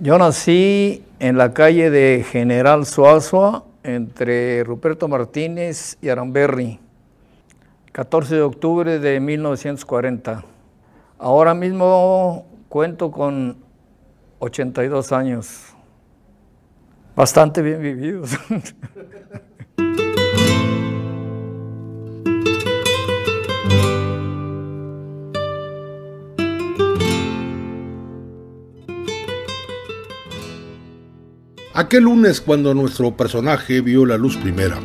Yo nací en la calle de General Zuazua, entre Ruperto Martínez y Aramberri, 14 de octubre de 1940. Ahora mismo cuento con 82 años, bastante bien vividos. Aquel lunes, cuando nuestro personaje vio la luz primera,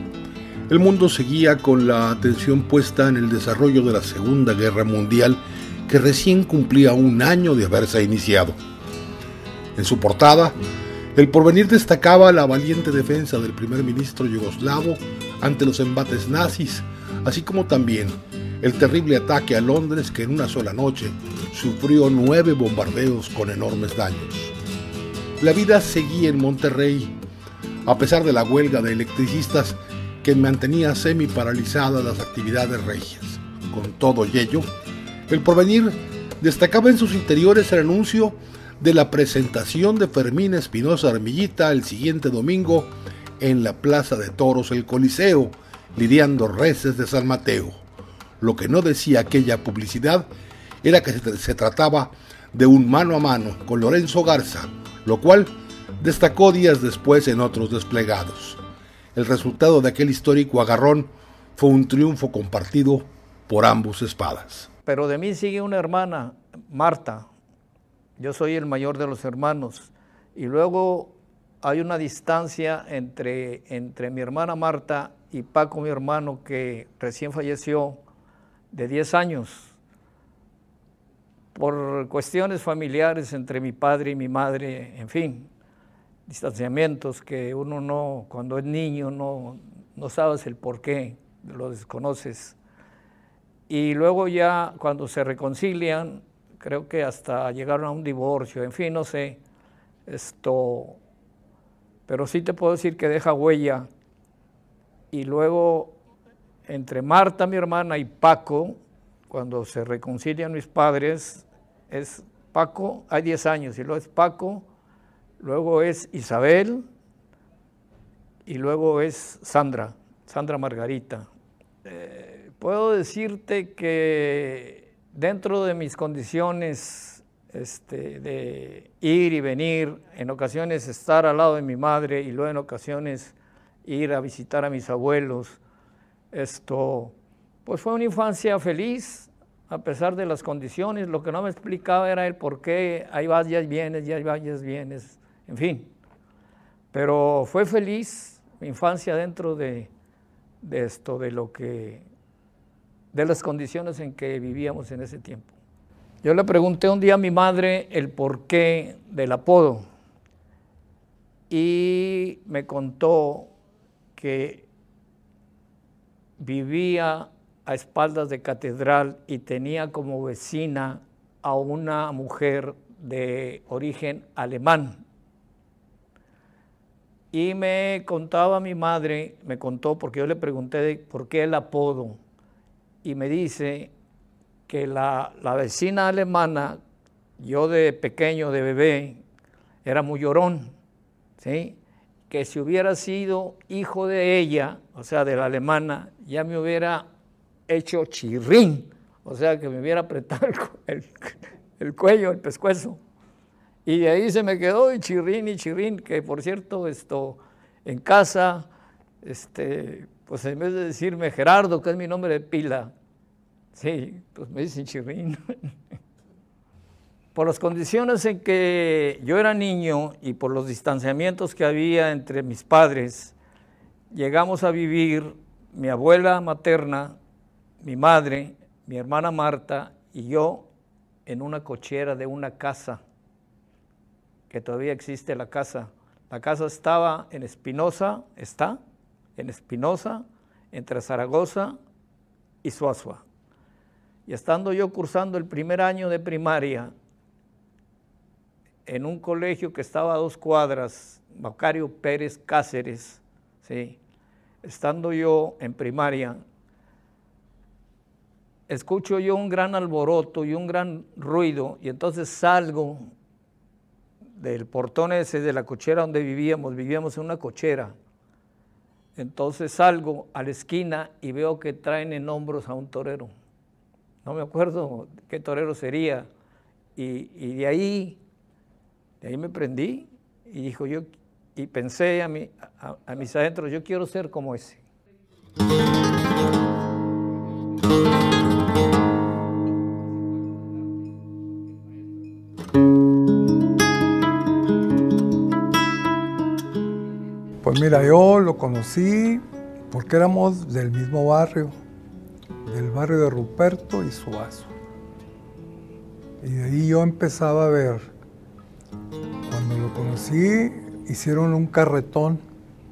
el mundo seguía con la atención puesta en el desarrollo de la Segunda Guerra Mundial, que recién cumplía un año de haberse iniciado. En su portada, El Porvenir destacaba la valiente defensa del primer ministro yugoslavo ante los embates nazis, así como también el terrible ataque a Londres, que en una sola noche sufrió 9 bombardeos con enormes daños. La vida seguía en Monterrey, a pesar de la huelga de electricistas que mantenía semi paralizadas las actividades regias. Con todo ello, El Porvenir destacaba en sus interiores el anuncio de la presentación de Fermín Espinosa Armillita el siguiente domingo en la Plaza de Toros El Coliseo, lidiando reses de San Mateo. Lo que no decía aquella publicidad era que se trataba de un mano a mano con Lorenzo Garza, lo cual destacó días después en otros desplegados. El resultado de aquel histórico agarrón fue un triunfo compartido por ambos espadas. Pero de mí sigue una hermana, Marta. Yo soy el mayor de los hermanos. Y luego hay una distancia entre mi hermana Marta y Paco, mi hermano, que recién falleció, de 10 años. Por cuestiones familiares entre mi padre y mi madre, en fin, distanciamientos que uno no, cuando es niño, no sabes el por qué, lo desconoces. Y luego ya cuando se reconcilian, creo que hasta llegaron a un divorcio, en fin, no sé, pero sí te puedo decir que deja huella. Y luego, entre Marta, mi hermana, y Paco, cuando se reconcilian mis padres, es Paco, hay 10 años, y luego es Paco, luego es Isabel, y luego es Sandra Margarita. Puedo decirte que dentro de mis condiciones de ir y venir, en ocasiones estar al lado de mi madre y luego en ocasiones ir a visitar a mis abuelos, pues fue una infancia feliz, a pesar de las condiciones. Lo que no me explicaba era el por qué ahí vas, ya vienes, en fin. Pero fue feliz mi infancia dentro de las condiciones en que vivíamos en ese tiempo. Yo le pregunté un día a mi madre el porqué del apodo y me contó que vivía a espaldas de Catedral y tenía como vecina a una mujer de origen alemán. Y me contaba mi madre, me contó, porque yo le pregunté por qué el apodo, y me dice que la vecina alemana, yo de pequeño, de bebé, era muy llorón, ¿sí? Que si hubiera sido hijo de ella, o sea, de la alemana, ya me hubiera hecho chirrín, o sea, que me hubiera apretado el cuello, el pescuezo. Y de ahí se me quedó y chirrín, que por cierto, en casa, pues en vez de decirme Gerardo, que es mi nombre de pila, sí, pues me dicen chirrín. Por las condiciones en que yo era niño y por los distanciamientos que había entre mis padres, llegamos a vivir mi abuela materna, mi madre, mi hermana Marta y yo en una cochera de una casa, que todavía existe la casa. La casa estaba en Espinosa, entre Zaragoza y Zuazua. Y estando yo cursando el primer año de primaria en un colegio que estaba a 2 cuadras, Macario Pérez Cáceres, ¿sí? Estando yo en primaria, escucho yo un gran alboroto y un gran ruido, y entonces salgo del portón ese de la cochera donde vivíamos en una cochera. Entonces salgo a la esquina y veo que traen en hombros a un torero. No me acuerdo qué torero sería. Y de ahí me prendí y pensé a mis adentros, yo quiero ser como ese. Pues mira, yo lo conocí porque éramos del mismo barrio, del barrio de Ruperto y Suazo. Y de ahí yo empezaba a ver, cuando lo conocí, hicieron un carretón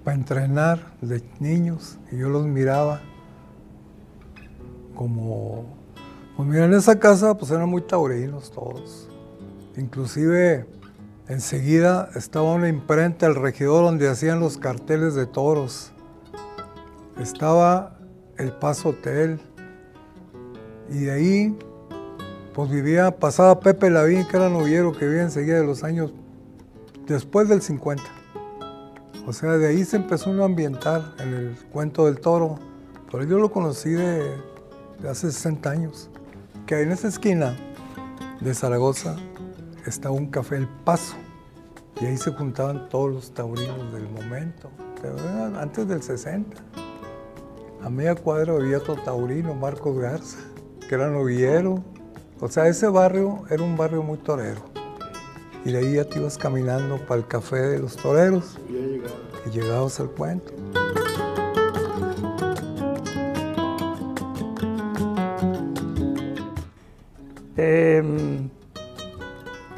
para entrenar de niños y yo los miraba como, pues mira, en esa casa pues eran muy taurinos todos. Inclusive enseguida estaba una imprenta, el regidor, donde hacían los carteles de toros. Estaba el Paz Hotel y de ahí pues pasaba Pepe Lavín, que era novillero, que vivía enseguida de los años después del 50. O sea, de ahí se empezó uno a ambientar en el cuento del toro. Pero yo lo conocí de hace 60 años. Que en esa esquina de Zaragoza estaba un café El Paso. Y ahí se juntaban todos los taurinos del momento. Pero era antes del 60. A media cuadra vivía otro taurino, Marcos Garza, que era novillero. O sea, ese barrio era un barrio muy torero. Y de ahí ya te ibas caminando para el café de los toreros. Y llegabas al cuento.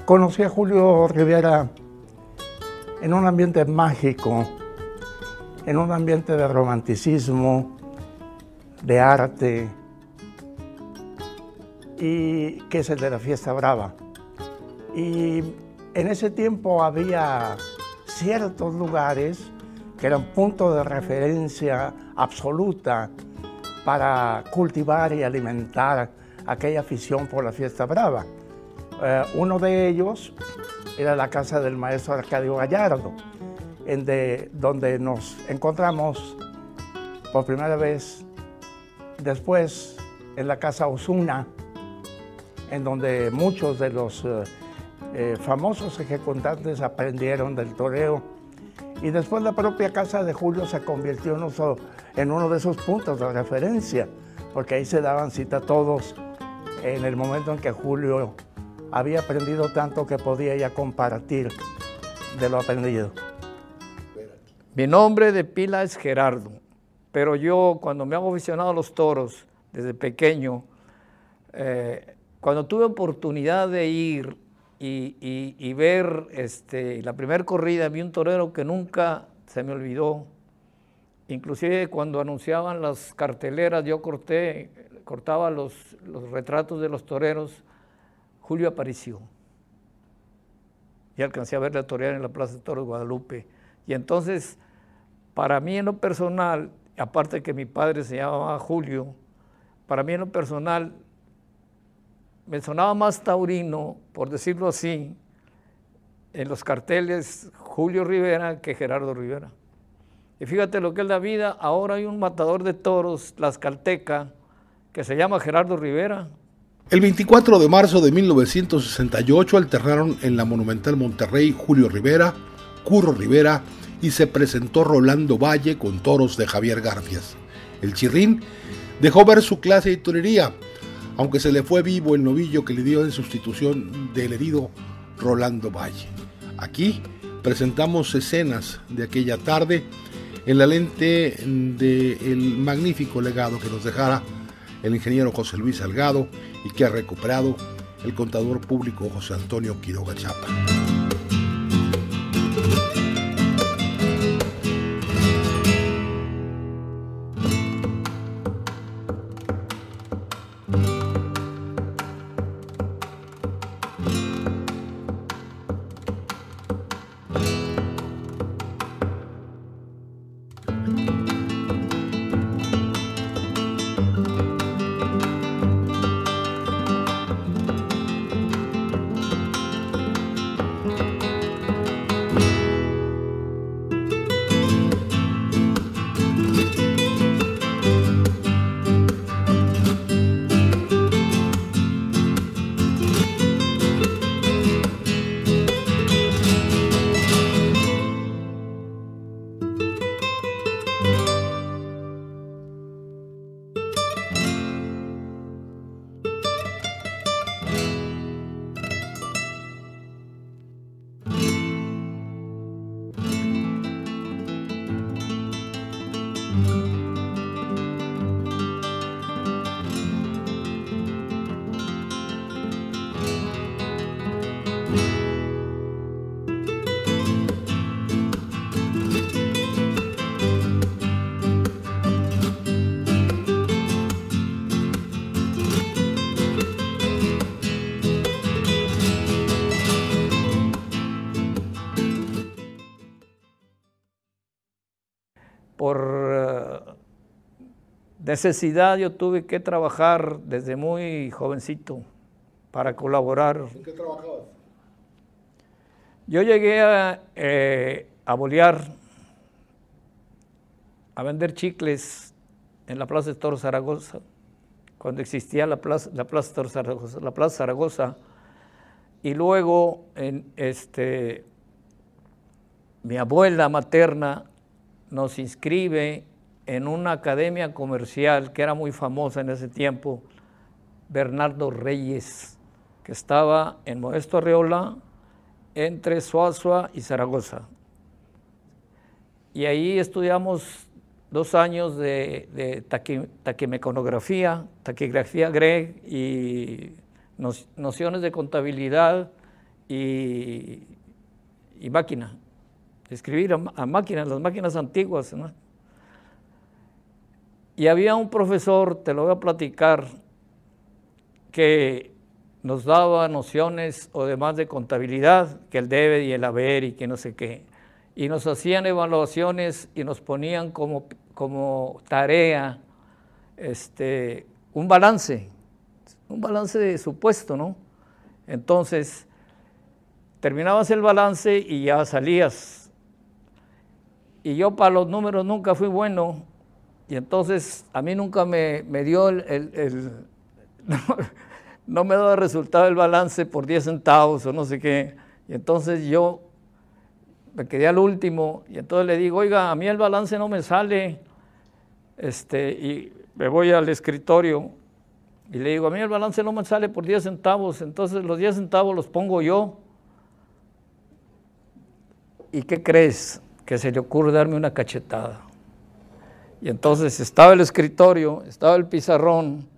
Conocí a Julio Rivera en un ambiente mágico, en un ambiente de romanticismo, de arte, y que es el de la Fiesta Brava. Y en ese tiempo había ciertos lugares que eran puntos de referencia absoluta para cultivar y alimentar aquella afición por la Fiesta Brava. Uno de ellos era la casa del maestro Arcadio Gallardo, donde nos encontramos por primera vez, después en la casa Osuna, en donde muchos de los famosos ejecutantes aprendieron del toreo, y después la propia casa de Julio se convirtió en uno de esos puntos de referencia, porque ahí se daban cita todos en el momento en que Julio había aprendido tanto que podía ya compartir de lo aprendido. Mi nombre de pila es Gerardo, pero yo cuando me hago aficionado a los toros desde pequeño, cuando tuve oportunidad de ir y ver la primera corrida, vi un torero que nunca se me olvidó. Inclusive cuando anunciaban las carteleras, yo cortaba los retratos de los toreros. Julio apareció. Y alcancé a verle torear en la Plaza de Toros Guadalupe. Y entonces, para mí en lo personal, aparte que mi padre se llamaba Julio, para mí en lo personal me sonaba más taurino, por decirlo así, en los carteles Julio Rivera que Gerardo Rivera. Y fíjate lo que es la vida, ahora hay un matador de toros, tlaxcalteca, que se llama Gerardo Rivera. El 24 de marzo de 1968 alternaron en la Monumental Monterrey Julio Rivera, Curro Rivera y se presentó Rolando Valle con toros de Javier Garfias. El Chirrín dejó ver su clase de torería, aunque se le fue vivo el novillo que le dio en sustitución del herido Rolando Valle. Aquí presentamos escenas de aquella tarde en la lente del magnífico legado que nos dejara el ingeniero José Luis Salgado y que ha recuperado el contador público José Antonio Quiroga Chapa. por necesidad yo tuve que trabajar desde muy jovencito para colaborar. ¿En qué trabajabas? Yo llegué a bolear, a vender chicles en la Plaza de Toros Zaragoza, cuando existía la Plaza Toros Zaragoza, la Plaza Zaragoza, y luego mi abuela materna nos inscribe en una academia comercial que era muy famosa en ese tiempo, Bernardo Reyes, que estaba en Modesto Arreola, entre Suazua y Zaragoza. Y ahí estudiamos 2 años de taquimecanografía, taquigrafía Gregg y nociones de contabilidad y máquina, escribir a máquinas, las máquinas antiguas, ¿no? Y había un profesor, te lo voy a platicar, que nos daba nociones o demás de contabilidad, que el debe y el haber y que no sé qué. Y nos hacían evaluaciones y nos ponían como tarea un balance de supuesto, ¿no? Entonces, terminabas el balance y ya salías. Y yo para los números nunca fui bueno, y entonces a mí nunca me dio no me daba resultado el balance por 10 centavos o no sé qué. Y entonces yo me quedé al último y entonces le digo, oiga, a mí el balance no me sale. Y me voy al escritorio y le digo, a mí el balance no me sale por 10 centavos, entonces los 10 centavos los pongo yo. ¿Y qué crees? Que se le ocurre darme una cachetada. Y entonces estaba el escritorio, estaba el pizarrón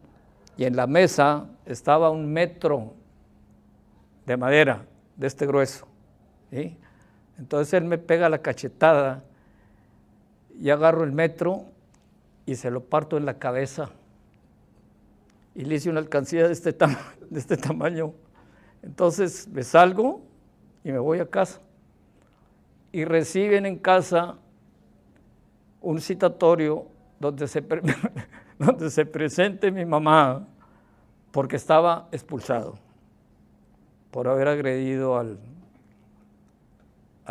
y en la mesa estaba 1 metro de madera de este grueso, ¿sí? Entonces él me pega la cachetada y agarro el metro y se lo parto en la cabeza y le hice una alcancía de este tamaño. Entonces me salgo y me voy a casa y reciben en casa un citatorio donde se presente mi mamá porque estaba expulsado por haber agredido al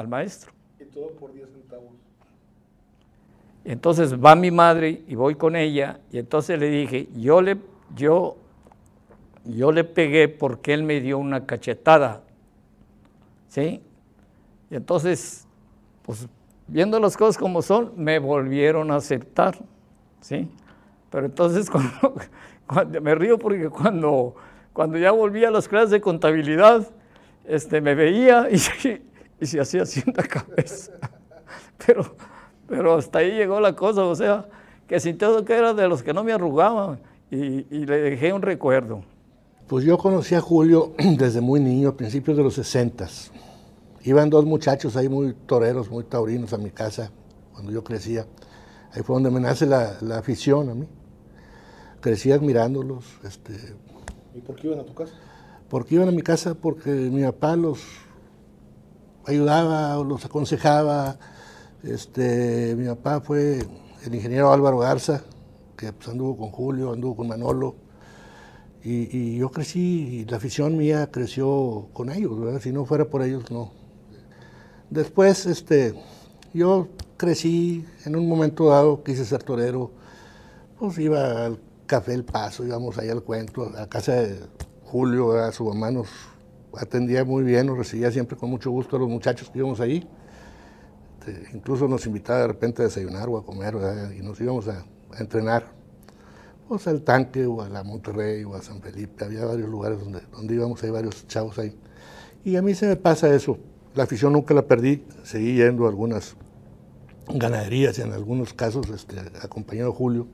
maestro. Y todo por 10 centavos. Y entonces va mi madre y voy con ella y entonces le dije, yo le pegué porque él me dio una cachetada, ¿sí? Y entonces, pues viendo las cosas como son, me volvieron a aceptar, ¿sí? Pero entonces cuando me río porque cuando ya volví a las clases de contabilidad, me veía y se hacía así en la cabeza. Pero hasta ahí llegó la cosa, o sea, que sintió que era de los que no me arrugaban y le dejé un recuerdo. Pues yo conocí a Julio desde muy niño, a principios de los 60s. Iban 2 muchachos ahí muy toreros, muy taurinos a mi casa cuando yo crecía. Ahí fue donde me nace la afición a mí. Crecí admirándolos. ¿Y por qué iban a tu casa? ¿Por qué iban a mi casa? Porque mi papá los ayudaba, los aconsejaba. Mi papá fue el ingeniero Álvaro Garza, que pues, anduvo con Julio, anduvo con Manolo. Y yo crecí, y la afición mía creció con ellos, ¿verdad? Si no fuera por ellos, no. Después, yo crecí, en un momento dado quise ser torero, pues iba al Café El Paso, íbamos ahí al Cuento, a casa de Julio, ¿verdad? Su mamá nos atendía muy bien, nos recibía siempre con mucho gusto a los muchachos que íbamos allí. Incluso nos invitaba de repente a desayunar o a comer, ¿verdad? Y nos íbamos a entrenar, pues al Tanque o a la Monterrey o a San Felipe, había varios lugares donde íbamos, hay varios chavos ahí. Y a mí se me pasa eso. La afición nunca la perdí, seguí yendo a algunas ganaderías y en algunos casos acompañado a Julio.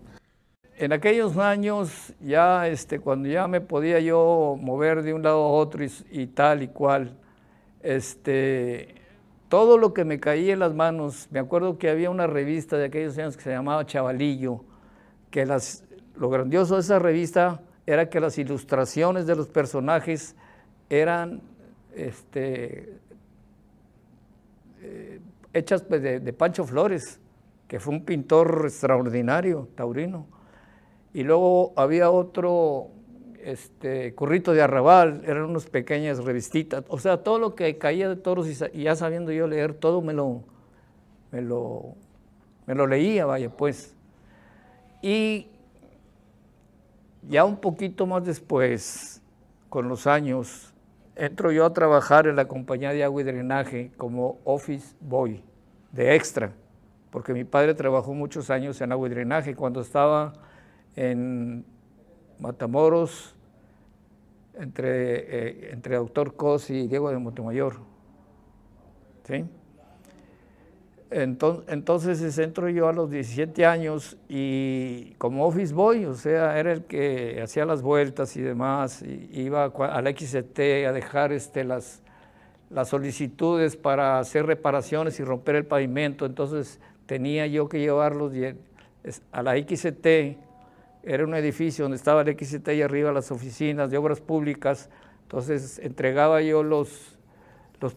En aquellos años, ya cuando ya me podía yo mover de un lado a otro y tal y cual, todo lo que me caía en las manos, me acuerdo que había una revista de aquellos años que se llamaba Chavalillo, que lo grandioso de esa revista era que las ilustraciones de los personajes eran hechas de Pancho Flores, que fue un pintor extraordinario, taurino. Y luego había otro, Currito de Arrabal, eran unas pequeñas revistitas. O sea, todo lo que caía de toros y ya sabiendo yo leer, todo me lo leía, vaya, pues. Y ya un poquito más después, con los años, entro yo a trabajar en la compañía de agua y drenaje como office boy, de extra, porque mi padre trabajó muchos años en agua y drenaje. Cuando estaba en Matamoros, entre Doctor Cos y Diego de Montemayor, ¿sí? Entonces entro yo a los 17 años y como office boy, o sea, era el que hacía las vueltas y demás, y iba a la XT a dejar las solicitudes para hacer reparaciones y romper el pavimento. Entonces tenía yo que llevarlos a la XT. Era un edificio donde estaba la XT y arriba las oficinas de obras públicas. Entonces entregaba yo los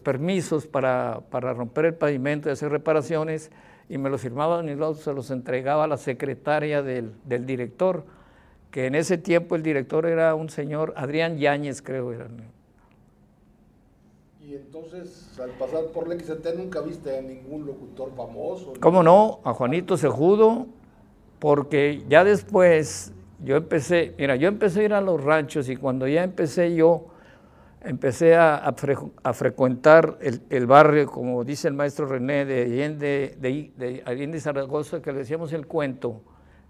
permisos para romper el pavimento y hacer reparaciones, y me los firmaban y luego se los entregaba a la secretaria del director, que en ese tiempo el director era un señor Adrián Yáñez, creo era. Y entonces, al pasar por la XT, ¿nunca viste a ningún locutor famoso? ¿Cómo no? A Juanito Cejudo, porque ya después yo empecé a ir a los ranchos, y cuando ya empecé a frecuentar el barrio, como dice el maestro René, de Allende y Zaragoza, que le decíamos el cuento,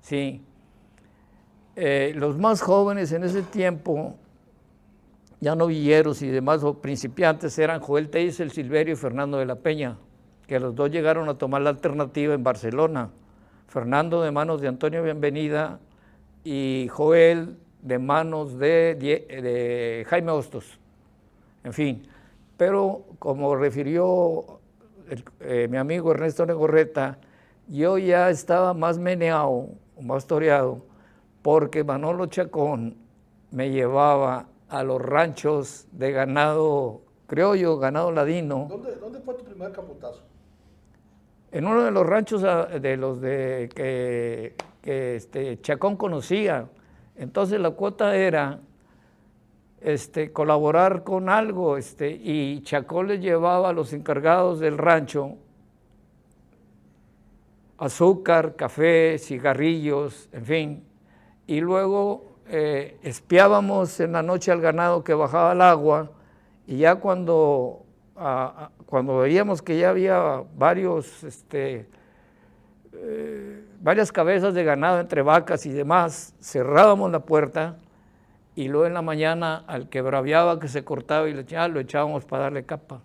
¿sí? Los más jóvenes en ese tiempo, ya novilleros y demás, o principiantes, eran Joel Teisel Silverio y Fernando de la Peña, que los dos llegaron a tomar la alternativa en Barcelona. Fernando de manos de Antonio Bienvenida y Joel de manos de Jaime Hostos. En fin, pero como refirió mi amigo Ernesto Legorreta, yo ya estaba más meneado, más toreado, porque Manolo Chacón me llevaba a los ranchos de ganado criollo, ganado ladino. ¿Dónde fue tu primer capotazo? En uno de los ranchos que Chacón conocía. Entonces la cuota era colaborar con algo, y Chacón le llevaba a los encargados del rancho azúcar, café, cigarrillos, en fin, y luego espiábamos en la noche al ganado que bajaba al agua, y ya cuando veíamos que ya había varias cabezas de ganado entre vacas y demás, cerrábamos la puerta, y luego en la mañana al que braviaba, que se cortaba y lo echábamos para darle capa.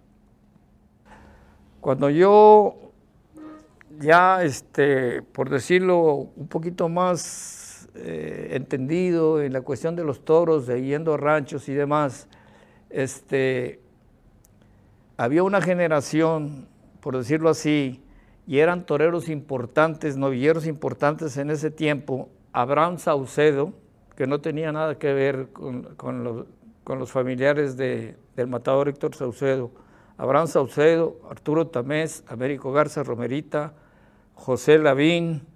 Cuando yo ya, por decirlo un poquito más entendido en la cuestión de los toros, de yendo a ranchos y demás, había una generación, por decirlo así, y eran toreros importantes, novilleros importantes en ese tiempo. Abraham Saucedo, que no tenía nada que ver con los familiares del matador Héctor Saucedo. Abraham Saucedo, Arturo Tamés, Américo Garza Romerita, José Lavín,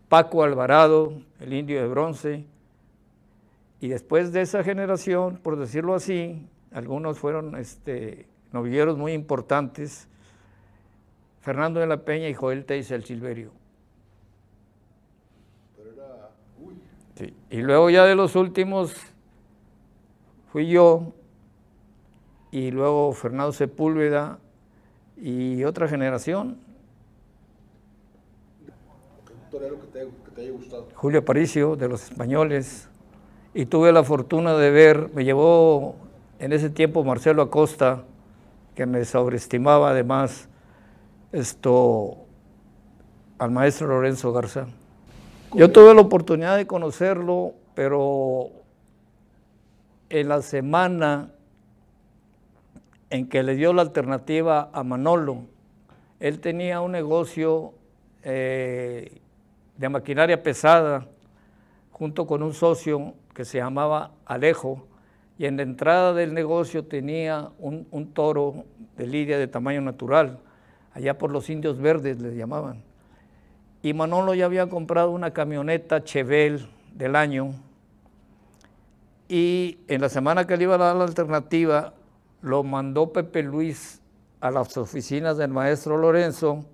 Paco Alvarado, el indio de bronce. Y después de esa generación, por decirlo así, algunos fueron novilleros muy importantes, Fernando de la Peña y Joel Teisel Silverio. Sí. Y luego ya de los últimos fui yo, y luego Fernando Sepúlveda y otra generación. ¿Un torero que te haya gustado? Julio Aparicio, de los españoles. Y tuve la fortuna de ver, me llevó en ese tiempo Marcelo Acosta, que me sobreestimaba además, al maestro Lorenzo Garza. Yo tuve la oportunidad de conocerlo, pero en la semana en que le dio la alternativa a Manolo, él tenía un negocio de maquinaria pesada junto con un socio que se llamaba Alejo, y en la entrada del negocio tenía un toro de lidia de tamaño natural, allá por los Indios Verdes les llamaban. y Manolo ya había comprado una camioneta Chevelle del año, y en la semana que le iba a dar la alternativa, lo mandó Pepe Luis a las oficinas del maestro Lorenzo,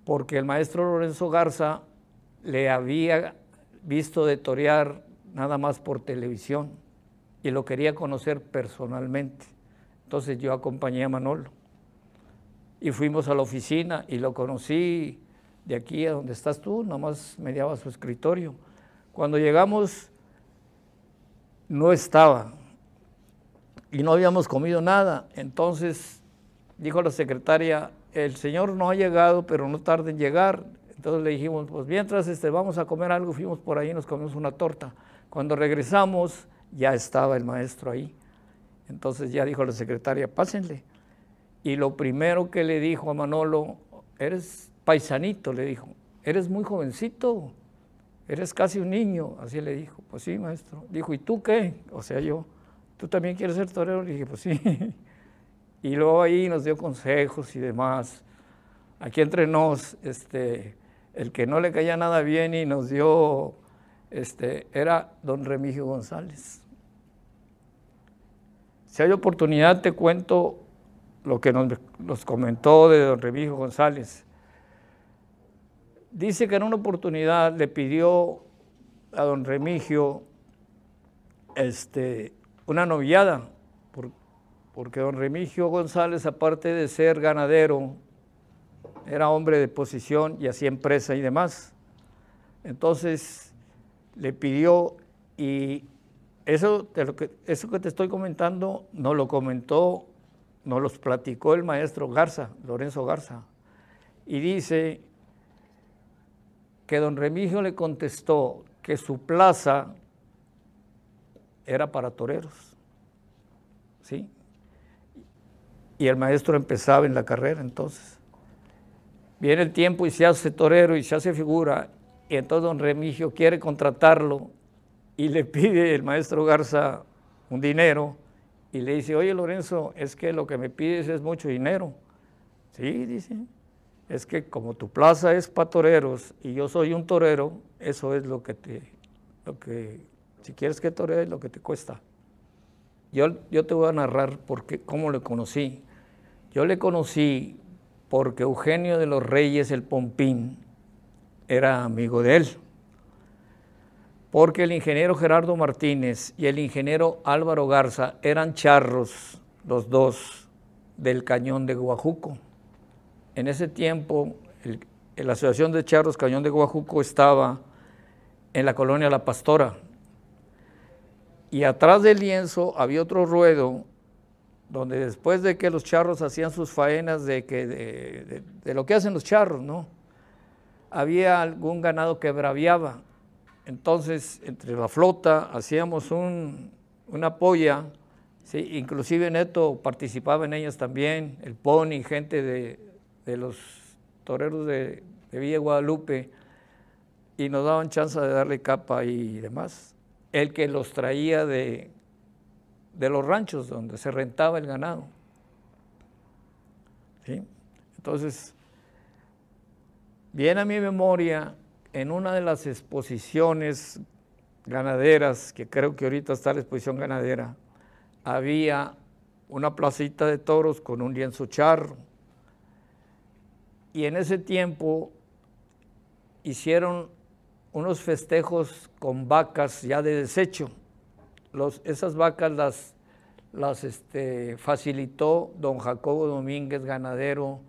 porque el maestro Lorenzo Garza le había visto de torear nada más por televisión y lo quería conocer personalmente. Entonces yo acompañé a Manolo y fuimos a la oficina y lo conocí de aquí a donde estás tú, nada más mediaba su escritorio. Cuando llegamos no estaba y no habíamos comido nada, entonces dijo la secretaria, el señor no ha llegado, pero no tarda en llegar. Entonces le dijimos, pues mientras vamos a comer algo, fuimos por ahí y nos comimos una torta. Cuando regresamos, ya estaba el maestro ahí. Entonces ya dijo la secretaria, pásenle. Y lo primero que le dijo a Manolo, eres paisanito, le dijo, eres muy jovencito, eres casi un niño, así le dijo. Pues sí, maestro. Dijo, ¿y tú qué? O sea, yo, ¿tú también quieres ser torero? Le dije, pues sí. Y luego ahí nos dio consejos y demás. Aquí entre nos, el que no le caía nada bien y nos dio, era don Remigio González. Si hay oportunidad te cuento lo que nos comentó de don Remigio González. Dice que en una oportunidad le pidió a don Remigio una noviada, porque don Remigio González, aparte de ser ganadero, era hombre de posición y hacía empresa y demás. Entonces le pidió, y eso que te estoy comentando, nos lo comentó, nos los platicó el maestro Garza, Lorenzo Garza, y dice que don Remigio le contestó que su plaza era para toreros, ¿sí? Y el maestro empezaba en la carrera. Entonces viene el tiempo y se hace torero y se hace figura, y entonces don Remigio quiere contratarlo y le pide el maestro Garza un dinero y le dice, oye Lorenzo, es que lo que me pides es mucho dinero. Sí, dice, es que como tu plaza es para toreros y yo soy un torero, eso es lo que si quieres que toree, lo que te cuesta. Yo te voy a narrar cómo le conocí. Yo le conocí porque Eugenio de los Reyes, el Pompín, era amigo de él. Porque el ingeniero Gerardo Martínez y el ingeniero Álvaro Garza eran charros, los dos, del Cañón de Guajuco. En ese tiempo, la Asociación de Charros Cañón de Guajuco estaba en la colonia La Pastora. Y atrás del lienzo había otro ruedo donde después de que los charros hacían sus faenas de lo que hacen los charros, ¿no? Había algún ganado que braviaba. Entonces, entre la flota hacíamos una polla, ¿sí? Inclusive Neto participaba en ellas también, el Pony, gente de los toreros de Villa Guadalupe, y nos daban chance de darle capa y demás. El que los traía de los ranchos donde se rentaba el ganado, ¿sí? Entonces, viene a mi memoria en una de las exposiciones ganaderas, que creo que ahorita está la exposición ganadera, había una placita de toros con un lienzo charro, y en ese tiempo hicieron unos festejos con vacas ya de desecho. Esas vacas las facilitó don Jacobo Domínguez, ganadero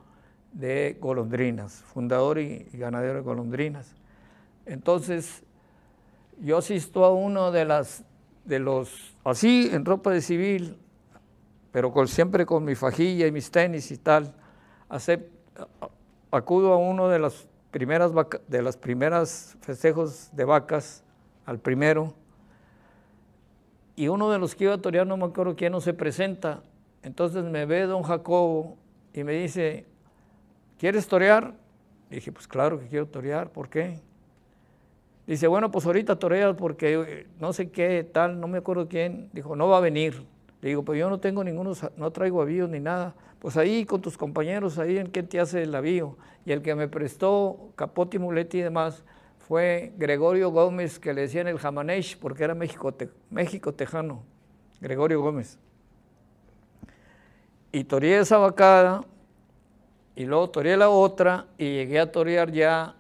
de Golondrinas, fundador y ganadero de Golondrinas. Entonces, yo asisto a uno así en ropa de civil, pero siempre con mi fajilla y mis tenis y tal, acudo a uno de las primeras festejos de vacas, al primero, y uno de los que iba a torear, no me acuerdo quién, no se presenta. Entonces me ve don Jacobo y me dice, ¿quieres torear? Le dije, pues claro que quiero torear, ¿por qué? Dice, bueno, pues ahorita toreas porque no sé qué, tal, no me acuerdo quién. Dijo, no va a venir. Le digo, pues yo no tengo ninguno, no traigo avíos ni nada. Pues ahí con tus compañeros, ahí en quién te hace el avío. Y el que me prestó capote y muleta y demás fue Gregorio Gómez, que le decían el Jamanesh, porque era México tejano, Gregorio Gómez. Y toreé esa vacada, y luego toreé la otra, y llegué a torear ya,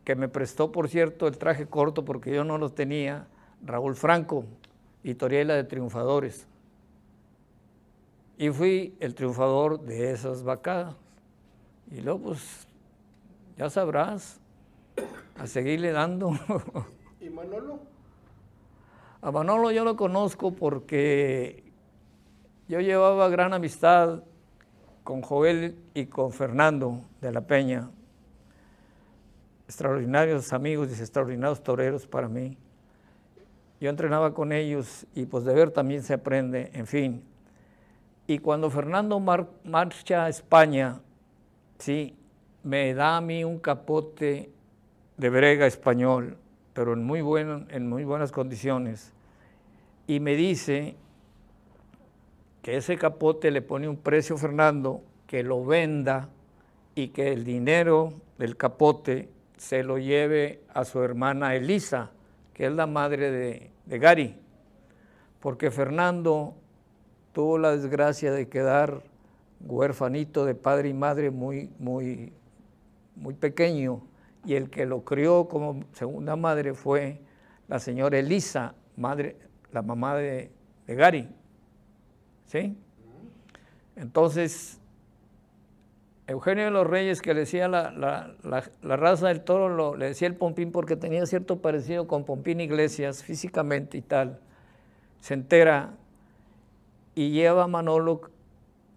que me prestó, por cierto, el traje corto, porque yo no lo tenía, Raúl Franco, y toreé la de Triunfadores. Y fui el triunfador de esas vacadas. Y luego, pues, ya sabrás, a seguirle dando. ¿Y Manolo? A Manolo yo lo conozco porque yo llevaba gran amistad con Joel y con Fernando de la Peña. Extraordinarios amigos y extraordinarios toreros para mí. Yo entrenaba con ellos y pues de ver también se aprende, en fin. Y cuando Fernando marcha a España, sí, me da a mí un capote de brega español, pero en muy buenas condiciones. Y me dice que ese capote le pone un precio a Fernando, que lo venda y que el dinero del capote se lo lleve a su hermana Elisa, que es la madre de Gary, porque Fernando tuvo la desgracia de quedar huérfanito de padre y madre muy pequeño, y el que lo crió como segunda madre fue la señora Elisa, la mamá de Gary, ¿sí? Entonces, Eugenio de los Reyes, que le decía la raza del toro, le decía el Pompín porque tenía cierto parecido con Pompín Iglesias físicamente y tal, se entera y lleva a Manolo,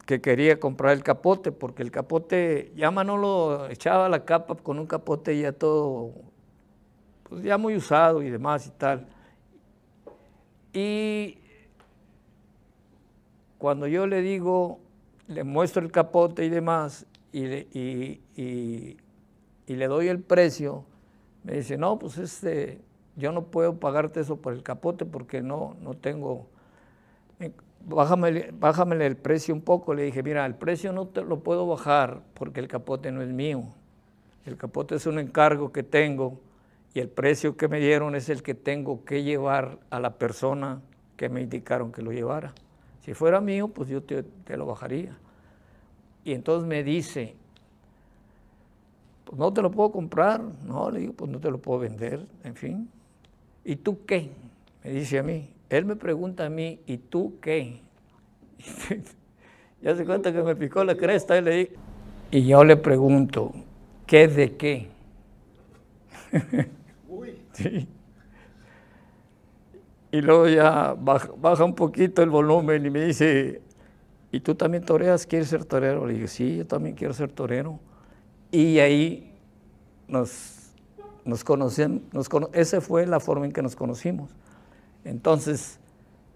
que quería comprar el capote, porque el capote, ya Manolo echaba la capa con un capote ya todo, pues ya muy usado y demás y tal. Y cuando yo le digo, le muestro el capote y demás, y le doy el precio, me dice, no, pues yo no puedo pagarte eso por el capote porque no tengo... Bájamele el precio un poco. Le dije, mira, el precio no te lo puedo bajar porque el capote no es mío. El capote es un encargo que tengo y el precio que me dieron es el que tengo que llevar a la persona que me indicaron que lo llevara. Si fuera mío, pues yo te lo bajaría. Y entonces me dice, pues no te lo puedo comprar. No, le digo, pues no te lo puedo vender, en fin. ¿Y tú qué? Me dice a mí. Él me pregunta a mí, ¿y tú qué? Ya se cuenta que me picó la cresta y le dije, y yo le pregunto, ¿qué de qué? Uy. Sí. Y luego ya baja un poquito el volumen y me dice, ¿y tú también toreas? ¿Quieres ser torero? Le digo, sí, yo también quiero ser torero. Y ahí nos conocemos, esa fue la forma en que nos conocimos. Entonces,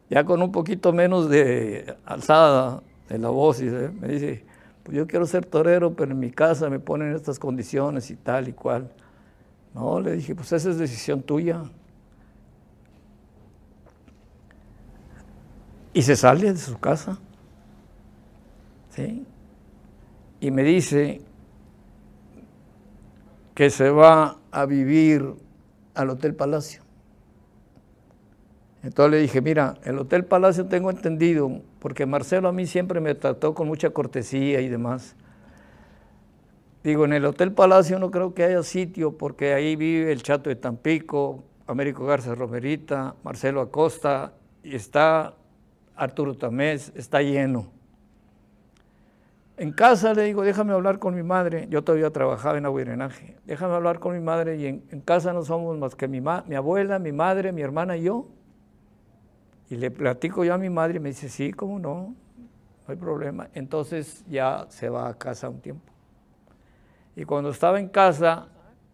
ya con un poquito menos de alzada de la voz, me dice, pues yo quiero ser torero, pero en mi casa me ponen estas condiciones y tal y cual. No, le dije, pues esa es decisión tuya. Y se sale de su casa, ¿sí? Y me dice que se va a vivir al Hotel Palacio. Entonces le dije, mira, el Hotel Palacio tengo entendido, porque Marcelo a mí siempre me trató con mucha cortesía y demás. Digo, en el Hotel Palacio no creo que haya sitio, porque ahí vive el Chato de Tampico, Américo Garza Romerita, Marcelo Acosta, y está Arturo Tamés, está lleno. En casa le digo, déjame hablar con mi madre, yo todavía trabajaba en aguarenaje, déjame hablar con mi madre, y en casa no somos más que mi abuela, mi madre, mi hermana y yo. Y le platico yo a mi madre y me dice, sí, cómo no, no hay problema. Entonces ya se va a casa un tiempo. Y cuando estaba en casa,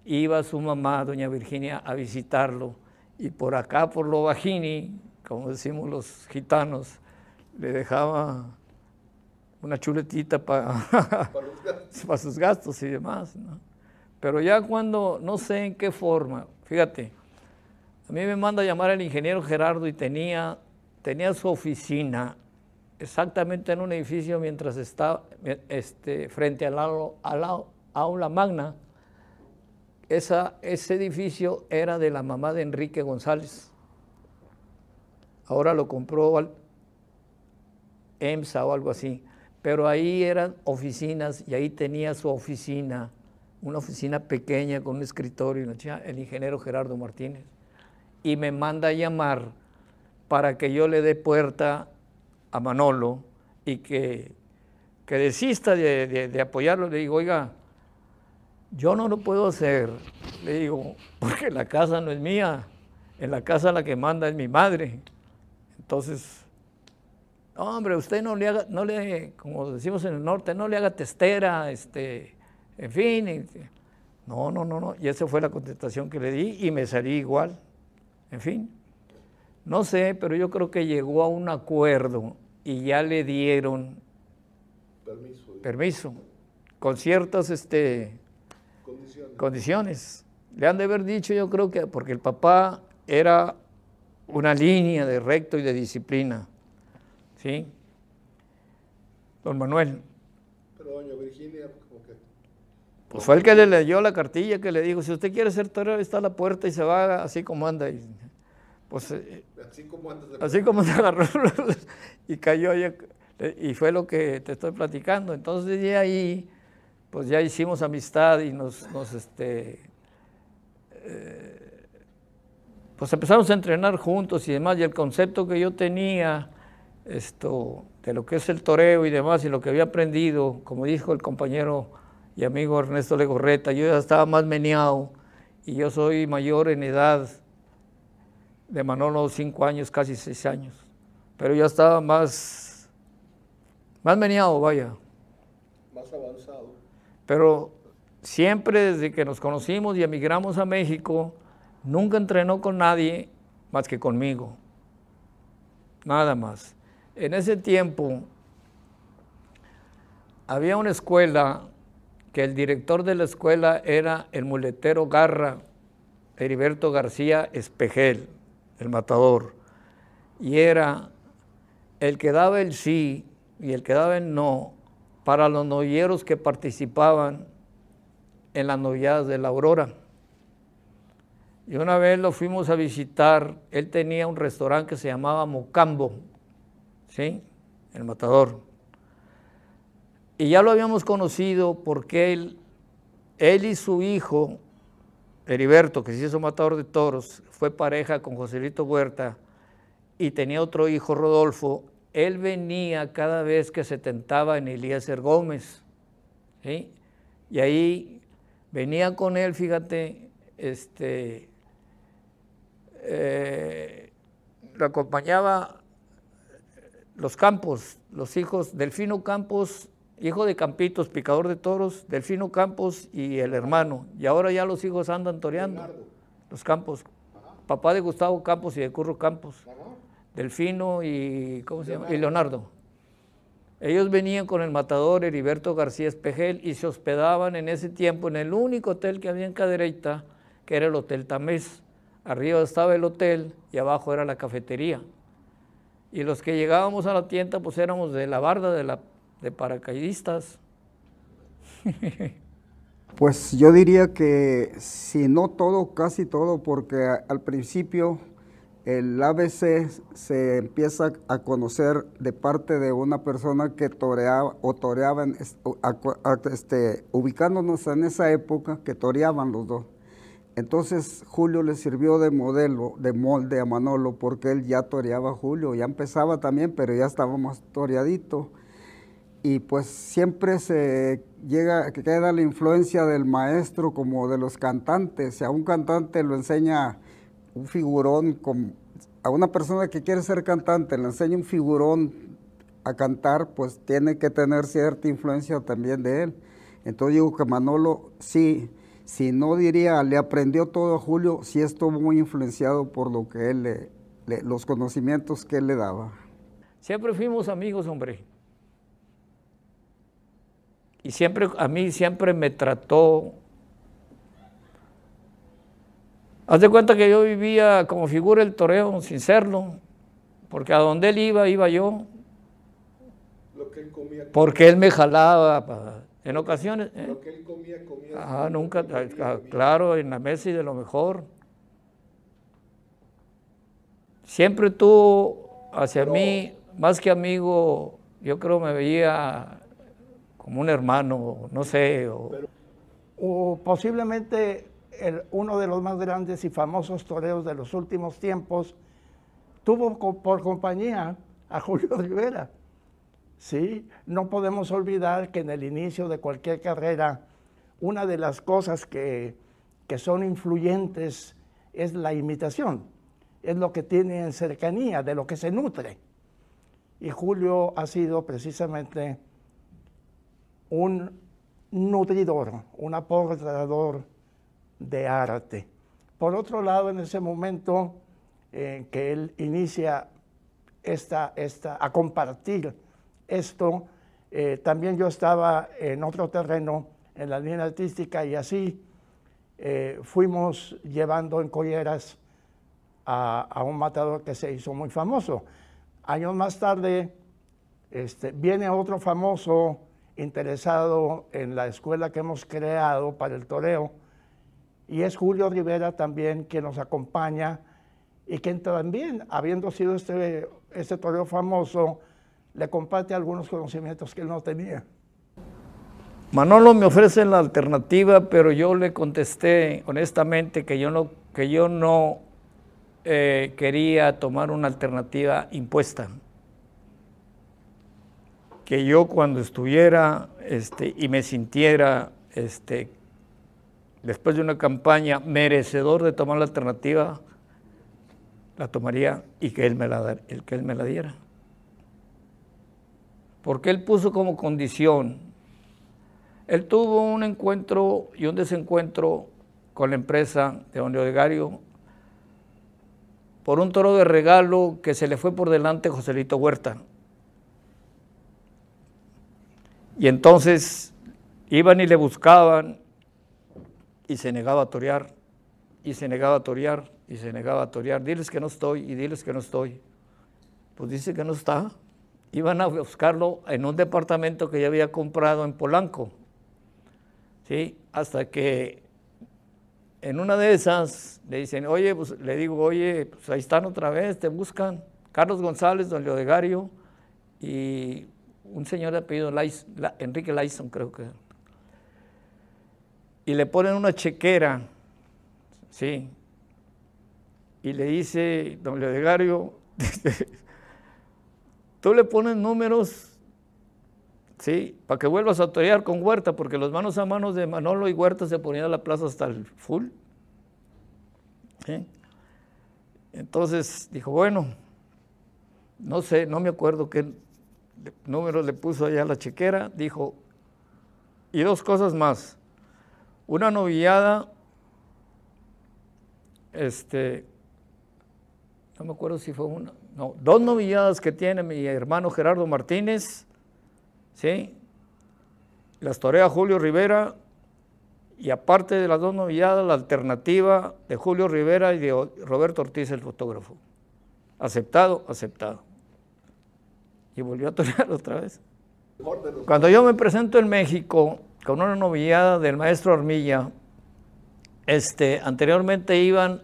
iba su mamá, doña Virginia, a visitarlo. Y por acá, por lo bajini, como decimos los gitanos, le dejaba una chuletita para sus gastos y demás, ¿no? Pero ya cuando, no sé en qué forma, fíjate, a mí me manda a llamar el ingeniero Gerardo y tenía tenía su oficina exactamente en un edificio mientras estaba frente al aula magna. Ese edificio era de la mamá de Enrique González. Ahora lo compró EMSA o algo así. Pero ahí eran oficinas y ahí tenía su oficina, una oficina pequeña con un escritorio, el ingeniero Gerardo Martínez. Y me manda a llamar para que yo le dé puerta a Manolo y que desista de apoyarlo. Le digo, oiga, yo no lo puedo hacer, le digo, porque la casa no es mía, en la casa la que manda es mi madre. Entonces, no, hombre, usted no le haga, como decimos en el norte, no le haga testera, en fin. No. Y esa fue la contestación que le di y me salí igual. En fin, no sé, pero yo creo que llegó a un acuerdo y ya le dieron permiso con ciertas condiciones. Le han de haber dicho, yo creo que, porque el papá era una línea de recto y de disciplina, ¿sí? Don Manuel. Pero doña Virginia, ¿cómo que? Pues fue el que le leyó la cartilla, que le dijo, si usted quiere ser torero, ahí está la puerta y se va así como anda. Y, pues, así como se agarró y cayó, y fue lo que te estoy platicando. Entonces de ahí, pues ya hicimos amistad y pues empezamos a entrenar juntos y demás, y el concepto que yo tenía de lo que es el toreo y demás, y lo que había aprendido, como dijo el compañero y amigo Ernesto Legorreta, yo ya estaba más meneado, y yo soy mayor en edad de Manolo, 5 años, casi 6 años, pero ya estaba más meneado, vaya. Más avanzado. Pero siempre desde que nos conocimos y emigramos a México, nunca entrenó con nadie más que conmigo, nada más. En ese tiempo había una escuela que el director de la escuela era el muletero Garra, Heriberto García Espejel, el matador, y era el que daba el sí y el que daba el no para los novilleros que participaban en las novilladas de la Aurora. Y una vez lo fuimos a visitar, él tenía un restaurante que se llamaba Mocambo, ¿sí? El matador. Y ya lo habíamos conocido porque él y su hijo, Heriberto, que se hizo matador de toros, fue pareja con Joselito Huerta y tenía otro hijo, Rodolfo. Él venía cada vez que se tentaba en Eliezer Gómez, ¿sí? Y ahí venía con él, fíjate, lo acompañaba los Campos, los hijos, Delfino Campos, hijo de Campitos, picador de toros, Delfino Campos y el hermano. Y ahora ya los hijos andan toreando, Leonardo. Los Campos, papá de Gustavo Campos y de Curro Campos, Delfino y, ¿cómo se llama? Y Leonardo. Ellos venían con el matador Heriberto García Espejel y se hospedaban en ese tiempo en el único hotel que había en Cadereyta, que era el Hotel Tamés. Arriba estaba el hotel y abajo era la cafetería. Y los que llegábamos a la tienda, pues éramos de la barda de paracaidistas. Pues yo diría que si no todo, casi todo, porque al principio el ABC se empieza a conocer de parte de una persona que toreaba, ubicándonos en esa época, que toreaban los dos. Entonces Julio le sirvió de modelo, de molde a Manolo, porque él ya toreaba a Julio, ya empezaba también, pero ya estaba más toreadito. Y pues siempre queda la influencia del maestro como de los cantantes. Si a un cantante lo enseña un figurón, a una persona que quiere ser cantante le enseña un figurón a cantar, pues tiene que tener cierta influencia también de él. Entonces digo que Manolo sí, si no diría le aprendió todo a Julio, sí estuvo muy influenciado por lo que los conocimientos que él le daba. Siempre fuimos amigos, hombre. Y a mí siempre me trató. Haz de cuenta que yo vivía como figura el toreo sin serlo. porque a donde él iba yo. Lo que él comía. Porque él me jalaba, en ocasiones. Lo que él comía. Nunca, claro, en la mesa y de lo mejor. Siempre tú, hacia mí, más que amigo, yo creo me veía como un hermano, no sé. O posiblemente uno de los más grandes y famosos toreros de los últimos tiempos tuvo por compañía a Julio Rivera. Sí, no podemos olvidar que en el inicio de cualquier carrera, una de las cosas que son influyentes es la imitación, es lo que tiene en cercanía, de lo que se nutre. Y Julio ha sido precisamente un nutridor, un aportador de arte. Por otro lado, en ese momento que él inicia a compartir esto, también yo estaba en otro terreno, en la línea artística, y así fuimos llevando en colleras a un matador que se hizo muy famoso. Años más tarde viene otro famoso interesado en la escuela que hemos creado para el toreo, y es Julio Rivera también quien nos acompaña, y quien también, habiendo sido este toreo famoso, le comparte algunos conocimientos que él no tenía. Manolo me ofrece la alternativa, pero yo le contesté honestamente que yo no quería tomar una alternativa impuesta. Que yo cuando estuviera y me sintiera después de una campaña merecedor de tomar la alternativa, la tomaría y que él me la diera. Porque él puso como condición, él tuvo un encuentro y un desencuentro con la empresa de don Leodegario por un toro de regalo que se le fue por delante a Joselito Huerta. Y entonces iban y le buscaban y se negaba a torear, y se negaba a torear, y se negaba a torear. Diles que no estoy, y diles que no estoy. Pues dice que no está. Iban a buscarlo en un departamento que ya había comprado en Polanco. ¿Sí? Hasta que en una de esas le dicen, oye, pues le digo, oye, pues ahí están otra vez, te buscan. Carlos González, don Leodegario y un señor de apellido Enrique Layson, creo que. Y le ponen una chequera, ¿sí? Y le dice, don Leodegario, tú le pones números, ¿sí? Para que vuelvas a torear con Huerta, porque los manos a manos de Manolo y Huerta se ponían a la plaza hasta el full. ¿Sí? Entonces dijo, bueno, no sé, no me acuerdo qué números le puso allá a la chequera, dijo, y dos cosas más, una novillada, no me acuerdo si fue una, no, dos novilladas que tiene mi hermano Gerardo Martínez, ¿sí? Las torea Julio Rivera, y aparte de las dos novilladas, la alternativa de Julio Rivera y de Roberto Ortiz, el fotógrafo. Aceptado, aceptado. Y volvió a torear otra vez. Cuando yo me presento en México con una novillada del maestro Armilla, anteriormente iban,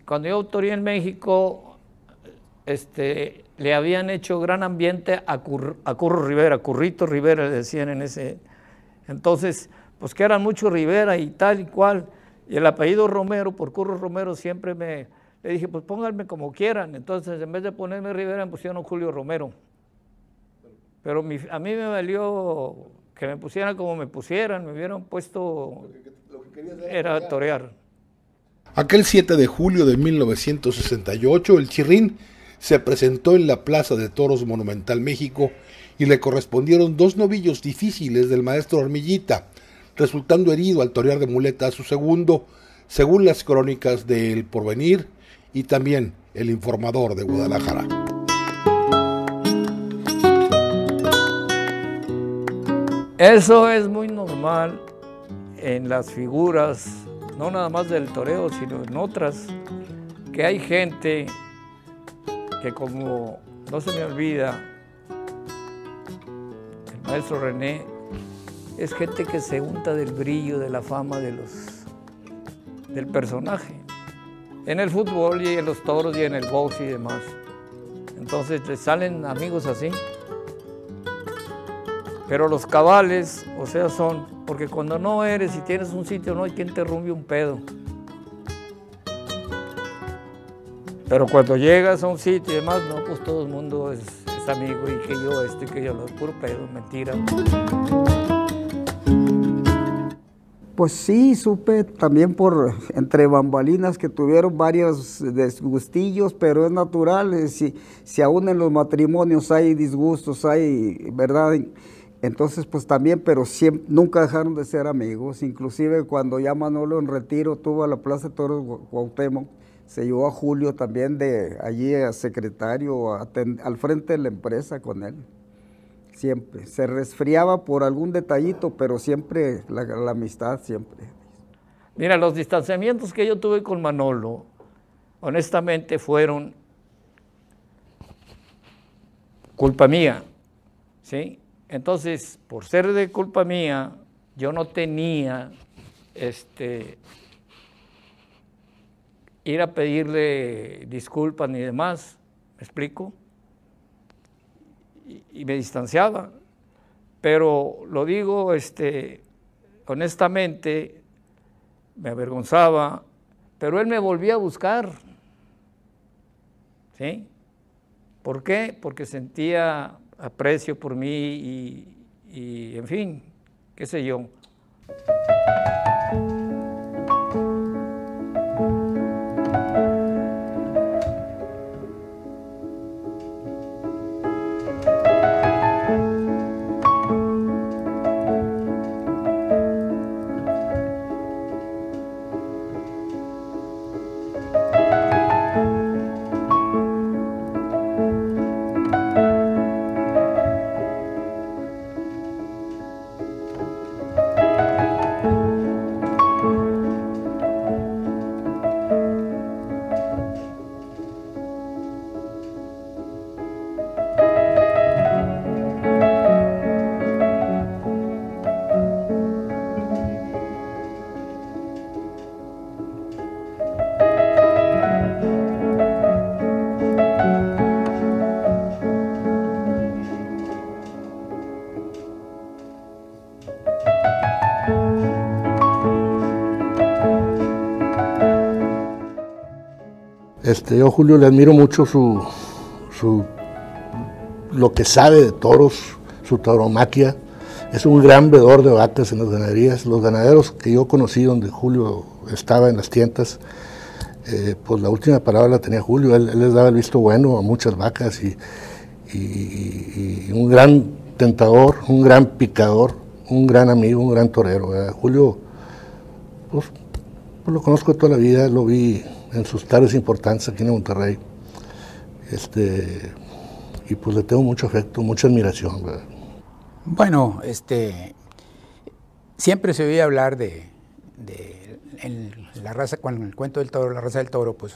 cuando yo toreé en México, le habían hecho gran ambiente a Curro Rivera, Currito Rivera le decían en ese. Entonces, pues que eran muchos Rivera y tal y cual, y el apellido Romero, por Curro Romero, siempre le dije, pues pónganme como quieran. Entonces, en vez de ponerme Rivera, me pusieron Julio Romero. Pero a mí me valió que me pusieran como me pusieran, me hubieran puesto, lo que era torear. Aquel 7 de julio de 1968, el Chirrín se presentó en la Plaza de Toros Monumental México y le correspondieron dos novillos difíciles del maestro Armillita, resultando herido al torear de muleta a su segundo, según las crónicas de El Porvenir y también El Informador de Guadalajara. Eso es muy normal en las figuras, no nada más del toreo, sino en otras, que hay gente que como no se me olvida, el maestro René es gente que se unta del brillo, de la fama del personaje. En el fútbol y en los toros y en el box y demás. Entonces le salen amigos así. Pero los cabales, o sea, son, porque cuando no eres y tienes un sitio, no hay quien te rumbe un pedo. Pero cuando llegas a un sitio y demás, no, pues todo el mundo es amigo y que yo esto y que yo lo, puro pedo, mentira. Pues sí, supe también por entre bambalinas que tuvieron varios disgustillos, pero es natural, si aún en los matrimonios hay disgustos, hay, ¿verdad? Entonces, pues también, pero siempre, nunca dejaron de ser amigos, inclusive cuando ya Manolo en retiro tuvo a la Plaza de Toros Cuauhtémoc, se llevó a Julio también de allí a secretario, al frente de la empresa con él. Siempre, se resfriaba por algún detallito, pero siempre la amistad, siempre. Mira, los distanciamientos que yo tuve con Manolo, honestamente fueron culpa mía, ¿sí? Entonces, por ser de culpa mía, yo no tenía ir a pedirle disculpas ni demás, ¿me explico? Y me distanciaba, pero lo digo honestamente, me avergonzaba, pero él me volvía a buscar, ¿sí? ¿Por qué? Porque sentía aprecio por mí y en fin, qué sé yo. Yo a Julio le admiro mucho lo que sabe de toros, su tauromaquia. Es un gran vedor de vacas en las ganaderías. Los ganaderos que yo conocí donde Julio estaba en las tientas, pues la última palabra la tenía Julio. Él les daba el visto bueno a muchas vacas y un gran tentador, un gran picador, un gran amigo, un gran torero. Julio, pues lo conozco de toda la vida, lo vi en sus tardes importantes aquí en Monterrey, y pues le tengo mucho afecto, mucha admiración, ¿verdad? Bueno, siempre se oía hablar en la raza, con el cuento del toro, la raza del toro, pues,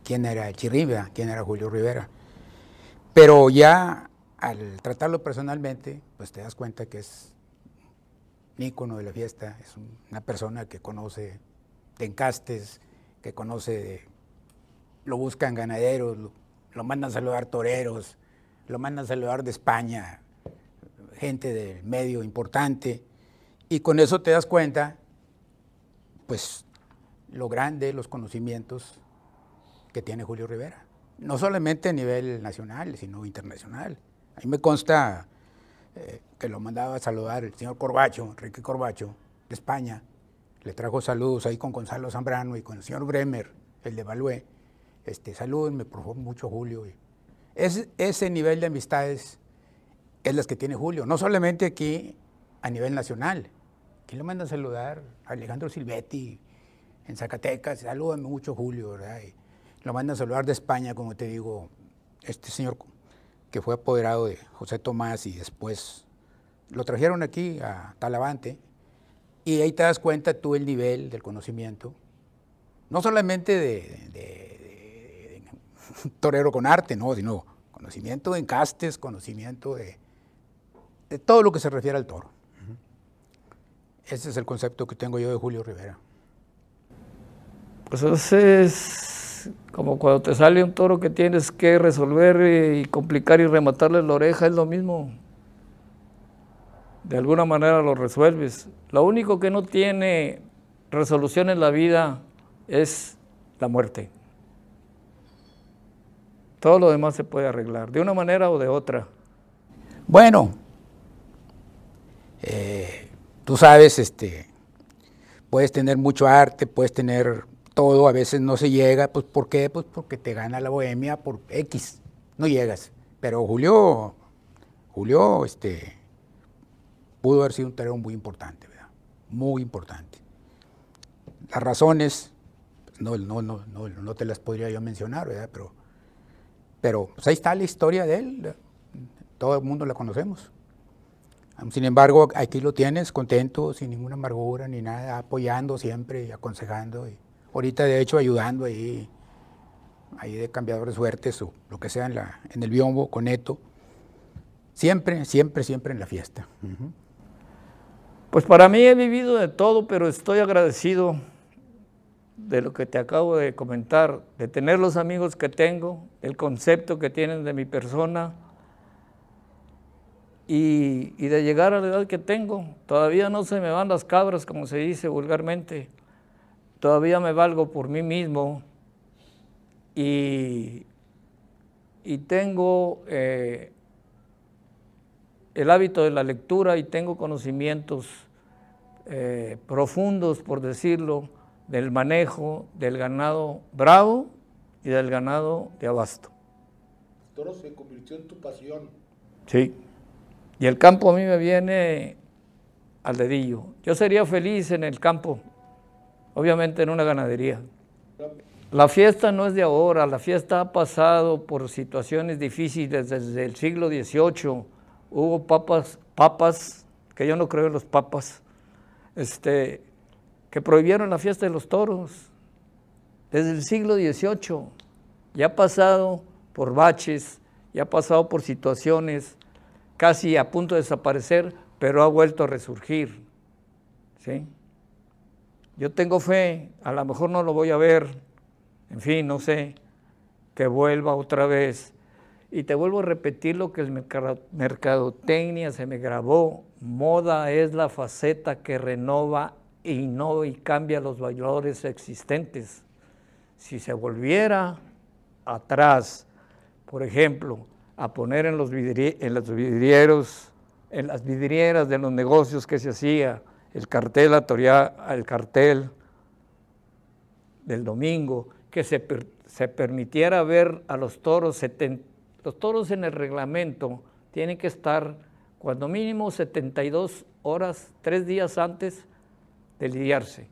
quién era Chirribia, quién era Julio Rivera. Pero ya al tratarlo personalmente, pues te das cuenta que es un ícono de la fiesta, es una persona que conoce de encastes, que conoce, lo buscan ganaderos, lo mandan a saludar toreros, lo mandan a saludar de España, gente del medio importante, y con eso te das cuenta, pues, lo grande, los conocimientos que tiene Julio Rivera. No solamente a nivel nacional, sino internacional. A mí me consta que lo mandaba a saludar el señor Corbacho, Enrique Corbacho, de España. Le trajo saludos ahí con Gonzalo Zambrano y con el señor Bremer, el de Balué. Salúdenme, por favor, mucho Julio. Ese nivel de amistades es las que tiene Julio, no solamente aquí a nivel nacional. Aquí lo mandan a saludar a Alejandro Silvetti en Zacatecas, salúdame mucho Julio, ¿verdad? Y lo mandan a saludar de España, como te digo, este señor que fue apoderado de José Tomás y después lo trajeron aquí a Talavante. Y ahí te das cuenta tú el nivel del conocimiento, no solamente torero con arte, no, sino conocimiento de encastes, conocimiento de todo lo que se refiere al toro. Ese es el concepto que tengo yo de Julio Rivera. Pues ese es como cuando te sale un toro que tienes que resolver y complicar y rematarle la oreja, es lo mismo. De alguna manera lo resuelves. Lo único que no tiene resolución en la vida es la muerte. Todo lo demás se puede arreglar, de una manera o de otra. Bueno, tú sabes, puedes tener mucho arte, puedes tener todo, a veces no se llega, pues ¿por qué? Pues porque te gana la bohemia por X, no llegas. Pero Julio, pudo haber sido un torero muy importante, ¿verdad? Muy importante. Las razones, pues, no te las podría yo mencionar, ¿verdad? Pero pues ahí está la historia de él, todo el mundo la conocemos. Sin embargo, aquí lo tienes contento, sin ninguna amargura ni nada, apoyando siempre y aconsejando. Y ahorita, de hecho, ayudando ahí de cambiador de suertes o lo que sea en el biombo, con Neto. Siempre en la fiesta. Pues para mí he vivido de todo, pero estoy agradecido de lo que te acabo de comentar, de tener los amigos que tengo, el concepto que tienen de mi persona y de llegar a la edad que tengo. Todavía no se me van las cabras, como se dice vulgarmente. Todavía me valgo por mí mismo y tengo el hábito de la lectura y tengo conocimientos profundos, por decirlo, del manejo del ganado bravo y del ganado de abasto. El toro se convirtió en tu pasión. Sí, y el campo a mí me viene al dedillo. Yo sería feliz en el campo, obviamente en una ganadería. La fiesta no es de ahora, la fiesta ha pasado por situaciones difíciles desde el siglo XVIII. Hubo papas, que yo no creo en los papas, que prohibieron la fiesta de los toros desde el siglo XVIII. Ya ha pasado por baches, ya ha pasado por situaciones casi a punto de desaparecer, pero ha vuelto a resurgir, ¿sí? Yo tengo fe, a lo mejor no lo voy a ver, en fin, no sé, que vuelva otra vez. Y te vuelvo a repetir lo que el mercadotecnia se me grabó: moda es la faceta que renova, innova y cambia los valores existentes. Si se volviera atrás, por ejemplo, a poner en las vidrieras de los negocios que se hacía, el cartel del domingo, que se permitiera ver a los toros, los toros en el reglamento tienen que estar cuando mínimo 72 horas, 3 días antes de lidiarse,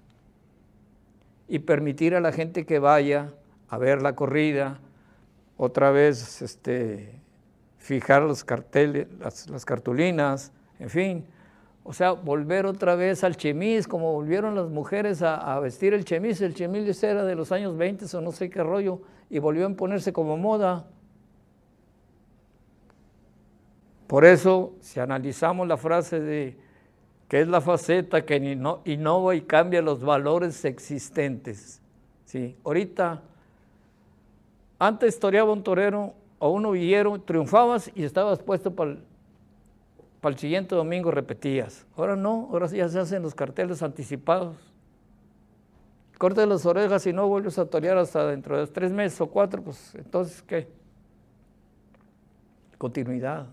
y permitir a la gente que vaya a ver la corrida, otra vez fijar los carteles, las cartulinas, en fin, o sea, volver otra vez al chemis, como volvieron las mujeres a vestir el chemis era de los años 20 o no sé qué rollo, y volvió a imponerse como moda. Por eso, si analizamos la frase de que es la faceta que innova y cambia los valores existentes, ¿sí? Ahorita, antes toreaba un torero o un novillero, triunfabas y estabas puesto para el siguiente domingo, repetías. Ahora no, ahora ya se hacen los carteles anticipados. Corte las orejas y no vuelves a torear hasta dentro de 3 meses o 4, pues entonces, ¿qué? Continuidad.